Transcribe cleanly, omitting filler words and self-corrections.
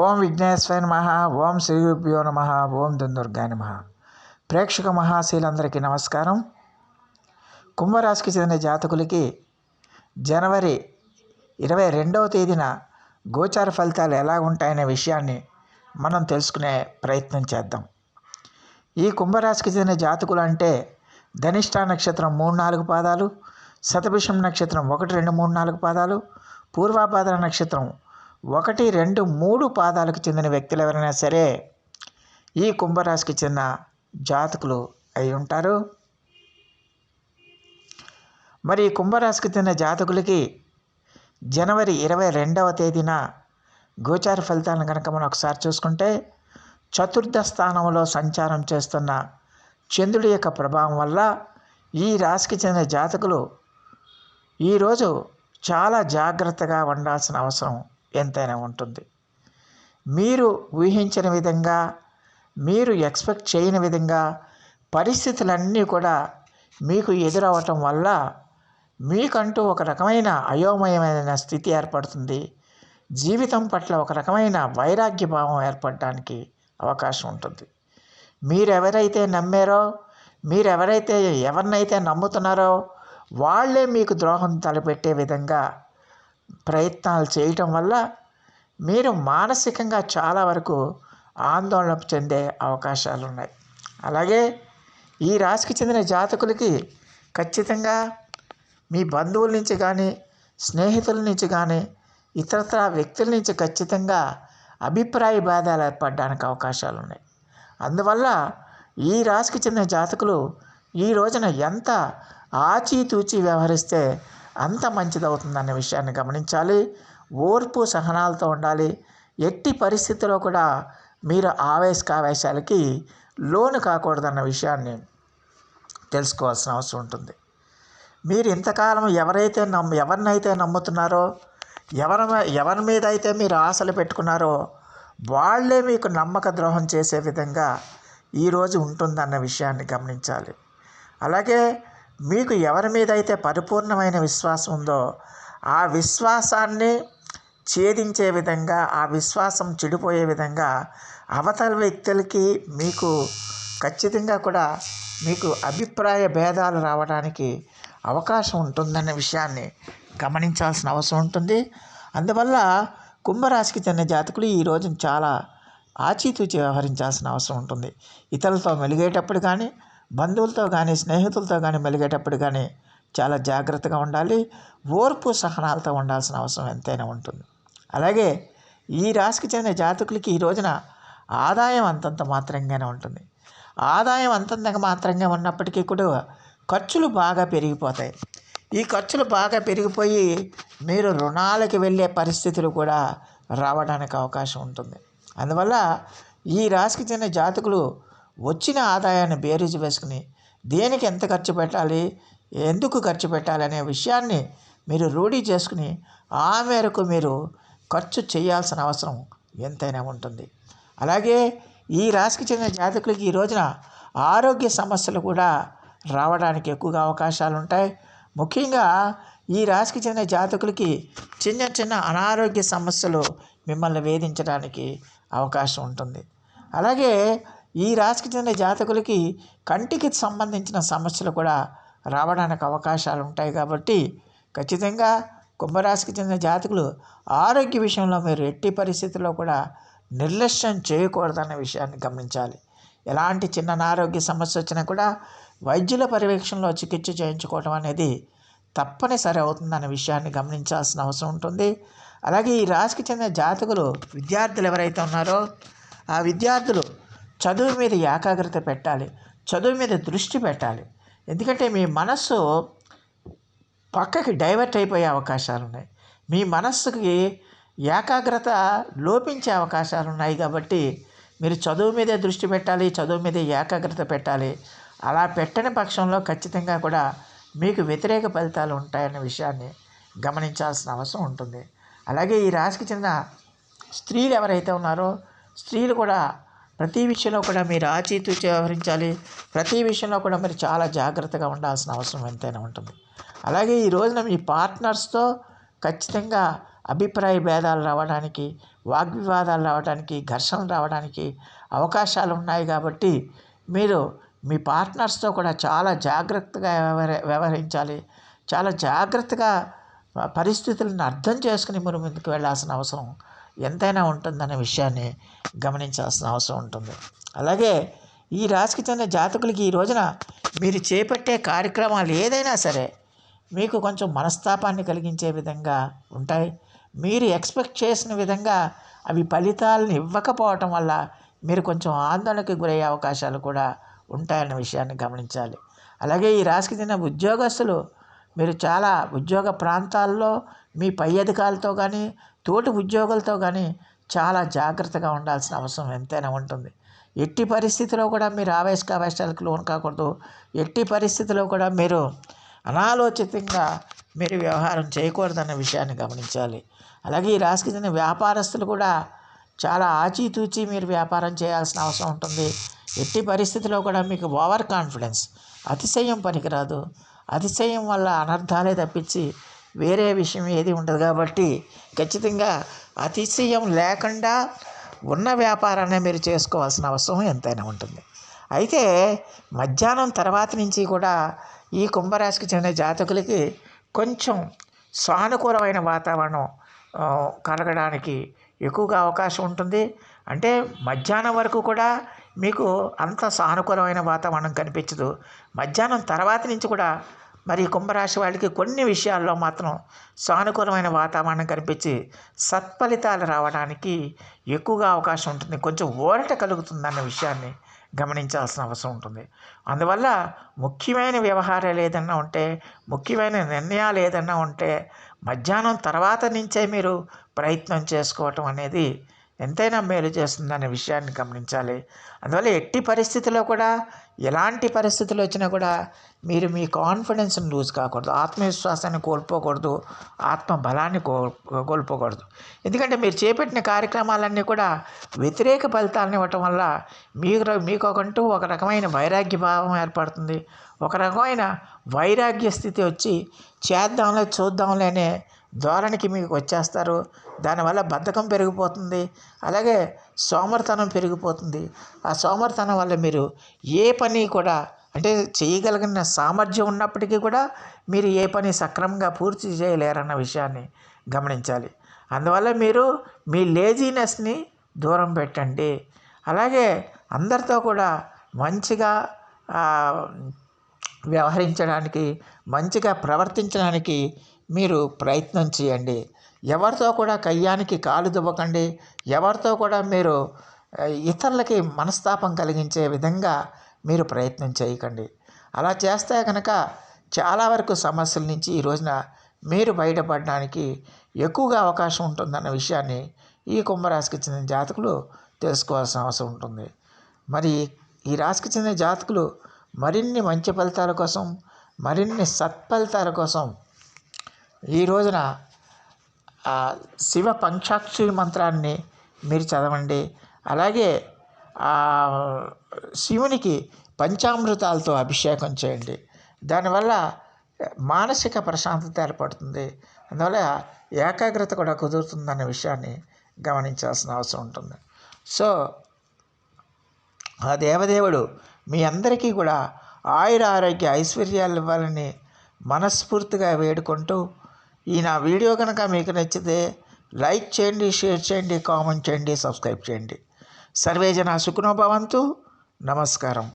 ఓం విఘ్నేశ్వరాయ నమః. ఓం శ్రీగురుభ్యో నమః. ఓం దుందుర్గాయ నమః. ప్రేక్షక మహాశీలందరికీ నమస్కారం. కుంభరాశికి చెందిన జాతకులకి జనవరి 22వ తేదీన గోచార ఫలితాలు ఎలా ఉంటాయనే విషయాన్ని మనం తెలుసుకునే ప్రయత్నం చేద్దాం. ఈ కుంభరాశికి చెందిన జాతకులు అంటే ధనిష్ట నక్షత్రం 3-4 పాదాలు, శతభిషం నక్షత్రం 1, 2, 3, 4 పాదాలు, పూర్వాభాద్ర నక్షత్రం 1, 2, 3 పాదాలకు చెందిన వ్యక్తులు ఎవరైనా సరే ఈ కుంభరాశికి చెందిన జాతకులు అయి ఉంటారు. మరి ఈ కుంభరాశికి చెందిన జాతకులకి జనవరి 22వ తేదీన గోచార ఫలితాలను కనుక మనం ఒకసారి చూసుకుంటే, చతుర్థ స్థానంలో సంచారం చేస్తున్న చంద్రుడి యొక్క ప్రభావం వల్ల ఈ రాశికి చెందిన జాతకులు ఈరోజు చాలా జాగ్రత్తగా ఉండాల్సిన అవసరం ఎంతైనా ఉంటుంది. మీరు ఊహించిన విధంగా, మీరు ఎక్స్పెక్ట్ చేయని విధంగా పరిస్థితులన్నీ కూడా మీకు ఎదురవటం వల్ల మీకంటూ ఒక రకమైన అయోమయమైన స్థితి ఏర్పడుతుంది. జీవితం పట్ల ఒక రకమైన వైరాగ్య భావం ఏర్పడడానికి అవకాశం ఉంటుంది. మీరెవరైతే నమ్మారో, ఎవరినైతే నమ్ముతున్నారో వాళ్ళే మీకు ద్రోహం తలపెట్టే విధంగా ప్రయత్నాలు చేయటం వల్ల మీరు మానసికంగా చాలా వరకు ఆందోళన చెందే అవకాశాలు ఉన్నాయి. అలాగే ఈ రాశికి చెందిన జాతకులకి ఖచ్చితంగా మీ బంధువుల నుంచి కానీ, స్నేహితుల నుంచి కానీ, ఇతరత్ర వ్యక్తుల నుంచి ఖచ్చితంగా అభిప్రాయ భేదాలు ఏర్పడడానికి అవకాశాలు ఉన్నాయి. అందువల్ల ఈ రాశికి చెందిన జాతకులు ఈ రోజున ఎంత ఆచితూచి వ్యవహరిస్తే అంత మంచిదవుతుందనే విషయాన్ని గమనించాలి. ఓర్పు సహనాలతో ఉండాలి. ఎట్టి పరిస్థితుల్లో కూడా మీరు ఆవేశాలకి లోను కాకూడదన్న విషయాన్ని తెలుసుకోవాల్సిన అవసరం ఉంటుంది. మీరు ఇంతకాలం ఎవరినైతే నమ్ముతున్నారో, ఎవరి మీద అయితే మీరు ఆశలు పెట్టుకున్నారో వాళ్ళే మీకు నమ్మక ద్రోహం చేసే విధంగా ఈరోజు ఉంటుందన్న విషయాన్ని గమనించాలి. అలాగే మీకు ఎవరి మీద అయితే పరిపూర్ణమైన విశ్వాసం ఉందో ఆ విశ్వాసాన్ని ఛేదించే విధంగా, ఆ విశ్వాసం చెడిపోయే విధంగా అవతల వ్యక్తులకి మీకు ఖచ్చితంగా కూడా మీకు అభిప్రాయ భేదాలు రావడానికి అవకాశం ఉంటుందన్న విషయాన్ని గమనించాల్సిన అవసరం ఉంటుంది. అందువల్ల కుంభరాశికి చెందిన జాతకులు ఈ రోజు చాలా ఆచితూచి వ్యవహరించాల్సిన అవసరం ఉంటుంది. ఇతరులతో మెలిగేటప్పుడు కానీ, బంధువులతో కానీ, స్నేహితులతో కానీ మెలిగేటప్పుడు కానీ చాలా జాగ్రత్తగా ఉండాలి. ఓర్పు సహనాలతో ఉండాల్సిన అవసరం ఎంతైనా ఉంటుంది. అలాగే ఈ రాశికి చెందిన జాతకులకి ఈ రోజున ఆదాయం అంతంత మాత్రంగానే ఉంటుంది. ఆదాయం అంతంత మాత్రంగా ఉన్నప్పటికీ కూడా ఖర్చులు బాగా పెరిగిపోతాయి. ఈ ఖర్చులు బాగా పెరిగిపోయి మీరు రుణాలకి వెళ్ళే పరిస్థితులు కూడా రావడానికి అవకాశం ఉంటుంది. అందువల్ల ఈ రాశికి చెందిన జాతకులు వచ్చిన ఆదాయాన్ని బేరీజు వేసుకుని దేనికి ఎంత ఖర్చు పెట్టాలి, ఎందుకు ఖర్చు పెట్టాలి అనే విషయాన్ని మీరు రూఢీ చేసుకుని ఆ మేరకు మీరు ఖర్చు చేయాల్సిన అవసరం ఎంతైనా ఉంటుంది. అలాగే ఈ రాశికి చెందిన జాతకులకి ఈ రోజున ఆరోగ్య సమస్యలు కూడా రావడానికి ఎక్కువగా అవకాశాలు ఉంటాయి. ముఖ్యంగా ఈ రాశికి చెందిన జాతకులకి చిన్న చిన్న అనారోగ్య సమస్యలు మిమ్మల్ని వేధించడానికి అవకాశం ఉంటుంది. అలాగే ఈ రాశికి చెందిన జాతకులకి కంటికి సంబంధించిన సమస్యలు కూడా రావడానికి అవకాశాలు ఉంటాయి. కాబట్టి ఖచ్చితంగా కుంభరాశికి చెందిన జాతకులు ఆరోగ్య విషయంలో మీరు ఎట్టి పరిస్థితుల్లో కూడా నిర్లక్ష్యం చేయకూడదన్న విషయాన్ని గమనించాలి. ఎలాంటి చిన్న అనారోగ్య సమస్య వచ్చినా కూడా వైద్యుల పర్యవేక్షణలో చికిత్స చేయించుకోవడం అనేది తప్పనిసరి అవుతుందన్న విషయాన్ని గమనించాల్సిన అవసరం ఉంటుంది. అలాగే ఈ రాశికి చెందిన జాతకులు విద్యార్థులు ఎవరైతే ఉన్నారో ఆ విద్యార్థులు చదువు మీద ఏకాగ్రత పెట్టాలి, చదువు మీద దృష్టి పెట్టాలి. ఎందుకంటే మీ మనస్సు పక్కకి డైవర్ట్ అయిపోయే అవకాశాలు ఉన్నాయి. మీ మనస్సుకి ఏకాగ్రత లోపించే అవకాశాలు ఉన్నాయి. కాబట్టి మీరు చదువు మీదే దృష్టి పెట్టాలి, చదువు మీదే ఏకాగ్రత పెట్టాలి. అలా పెట్టని పక్షంలో ఖచ్చితంగా కూడా మీకు వ్యతిరేక ఫలితాలు ఉంటాయన్న విషయాన్ని గమనించాల్సిన అవసరం ఉంటుంది. అలాగే ఈ రాశికి చెందిన స్త్రీలు ఎవరైతే ఉన్నారో స్త్రీలు కూడా ప్రతి విషయంలో కూడా మీరు ఆచితూచి వ్యవహరించాలి. ప్రతి విషయంలో కూడా మీరు చాలా జాగ్రత్తగా ఉండాల్సిన అవసరం ఎంతైనా ఉంటుంది. అలాగే ఈ రోజున మీ పార్ట్నర్స్తో ఖచ్చితంగా అభిప్రాయ భేదాలు రావడానికి, వాగ్వివాదాలు రావడానికి, ఘర్షణలు రావడానికి అవకాశాలు ఉన్నాయి. కాబట్టి మీరు మీ పార్ట్నర్స్తో కూడా చాలా జాగ్రత్తగా వ్యవహరించాలి. చాలా జాగ్రత్తగా పరిస్థితులను అర్థం చేసుకుని మీరు ముందుకు వెళ్ళాల్సిన అవసరం ఎంతైనా ఉంటుందనే విషయాన్ని గమనించాల్సిన అవసరం ఉంటుంది. అలాగే ఈ రాశికి చెందిన జాతకులకి ఈ రోజున మీరు చేపట్టే కార్యక్రమాలు ఏదైనా సరే మీకు కొంచెం మనస్తాపాన్ని కలిగించే విధంగా ఉంటాయి. మీరు ఎక్స్పెక్ట్ చేసిన విధంగా అవి ఫలితాలను ఇవ్వకపోవటం వల్ల మీరు కొంచెం ఆందోళనకు గురయ్యే అవకాశాలు కూడా ఉంటాయన్న విషయాన్ని గమనించాలి. అలాగే ఈ రాశికి చెందిన ఉద్యోగస్తులు మీరు చాలా ఉద్యోగ ప్రాంతాల్లో మీ పై అధికారులతో కానీ, తోటి ఉద్యోగులతో కానీ చాలా జాగ్రత్తగా ఉండాల్సిన అవసరం ఎంతైనా ఉంటుంది. ఎట్టి పరిస్థితిలో కూడా మీరు ఆవేశకావేశాలకు లోను కాకూడదు. ఎట్టి పరిస్థితిలో కూడా మీరు అనాలోచితంగా మీరు వ్యవహారం చేయకూడదన్న విషయాన్ని గమనించాలి. అలాగే ఈ రాశికి చెందిన వ్యాపారస్తులు కూడా చాలా ఆచితూచి మీరు వ్యాపారం చేయాల్సిన అవసరం ఉంటుంది. ఎట్టి పరిస్థితిలో కూడా మీకు ఓవర్ కాన్ఫిడెన్స్, అతిశయం పనికిరాదు. అతిశయం వల్ల అనర్థాలే తప్పించి వేరే విషయం ఏది ఉండదు. కాబట్టి ఖచ్చితంగా అతిశయం లేకుండా ఉన్న వ్యాపారాన్ని మీరు చేసుకోవాల్సిన అవసరం ఎంతైనా ఉంటుంది. అయితే మధ్యాహ్నం తర్వాత నుంచి కూడా ఈ కుంభరాశికి చెందిన జాతకులకి కొంచెం సానుకూలమైన వాతావరణం కలగడానికి ఎక్కువగా అవకాశం ఉంటుంది. అంటే మధ్యాహ్నం వరకు కూడా మీకు అంత సానుకూలమైన వాతావరణం కనిపించదు. మధ్యాహ్నం తర్వాత నుంచి కూడా మరి కుంభరాశి వాళ్ళకి కొన్ని విషయాల్లో మాత్రం సానుకూలమైన వాతావరణం కనిపించి సత్ఫలితాలు రావడానికి ఎక్కువగా అవకాశం ఉంటుంది. కొంచెం ఊరట కలుగుతుందన్న విషయాన్ని గమనించాల్సిన అవసరం ఉంటుంది. అందువల్ల ముఖ్యమైన వ్యవహారాలు ఏదన్నా ఉంటే, ముఖ్యమైన నిర్ణయాలు ఏదన్నా ఉంటే మధ్యాహ్నం తర్వాత నుంచే మీరు ప్రయత్నం చేసుకోవటం అనేది ఎంతైనా మేలు చేస్తుందనే విషయాన్ని గమనించాలి. అందువల్ల ఎట్టి పరిస్థితుల్లో కూడా ఎలాంటి పరిస్థితులు వచ్చినా కూడా మీరు మీ కాన్ఫిడెన్స్ని లూజ్ కాకూడదు, ఆత్మవిశ్వాసాన్ని కోల్పోకూడదు, ఆత్మ బలాన్ని కోల్పోకూడదు. ఎందుకంటే మీరు చేపట్టిన కార్యక్రమాలన్నీ కూడా వ్యతిరేక ఫలితాలను ఇవ్వటం వల్ల మీకంటూ ఒక రకమైన వైరాగ్య భావం ఏర్పడుతుంది. ఒక రకమైన వైరాగ్య స్థితి వచ్చి చేద్దాంలే చూద్దాంలే అనే ధోరణికి మీకు వచ్చేస్తారు. దానివల్ల బద్ధకం పెరిగిపోతుంది. అలాగే సోమరితనం పెరిగిపోతుంది. ఆ సోమరితనం వల్ల మీరు ఏ పని కూడా అంటే చేయగలిగిన సామర్థ్యం ఉన్నప్పటికీ కూడా మీరు ఏ పని సక్రమంగా పూర్తి చేయలేరన్న విషయాన్ని గమనించాలి. అందువల్ల మీరు మీ లేజీనెస్ని దూరం పెట్టండి. అలాగే అందరితో కూడా మంచిగా వ్యవహరించడానికి, మంచిగా ప్రవర్తించడానికి మీరు ప్రయత్నం చేయండి. ఎవరితో కూడా కయ్యానికి కాలు దువ్వకండి. ఎవరితో కూడా మీరు ఇతరులకి మనస్తాపం కలిగించే విధంగా మీరు ప్రయత్నం చేయకండి. అలా చేస్తే కనుక చాలా వరకు సమస్యల నుంచి ఈ రోజున మీరు బయటపడడానికి ఎక్కువగా అవకాశం ఉంటుందన్న విషయాన్ని ఈ కుంభరాశికి చెందిన జాతకులు తెలుసుకోవాల్సిన అవసరం ఉంటుంది. మరి ఈ రాశికి చెందిన జాతకులు మరిన్ని మంచి ఫలితాల కోసం, మరిన్ని సత్ఫలితాల కోసం ఈ రోజున శివ పంచాక్షరి మంత్రాన్ని మీరు చదవండి. అలాగే శివునికి పంచామృతాలతో అభిషేకం చేయండి. దానివల్ల మానసిక ప్రశాంతత ఏర్పడుతుంది. అందువల్ల ఏకాగ్రత కూడా కుదురుతుందన్న విషయాన్ని గమనించాల్సిన అవసరం ఉంటుంది. సో ఆ దేవదేవుడు మీ అందరికీ కూడా ఆయుర ఆరోగ్య ఐశ్వర్యాలు ఇవ్వాలని మనస్ఫూర్తిగా వేడుకుంటూ ఈ నా వీడియో కనుక మీకు నచ్చితే లైక్ చేయండి, షేర్ చేయండి, కామెంట్ చేయండి, సబ్స్క్రైబ్ చేయండి. సర్వే జనా సుఖినో భవంతు. నమస్కారం.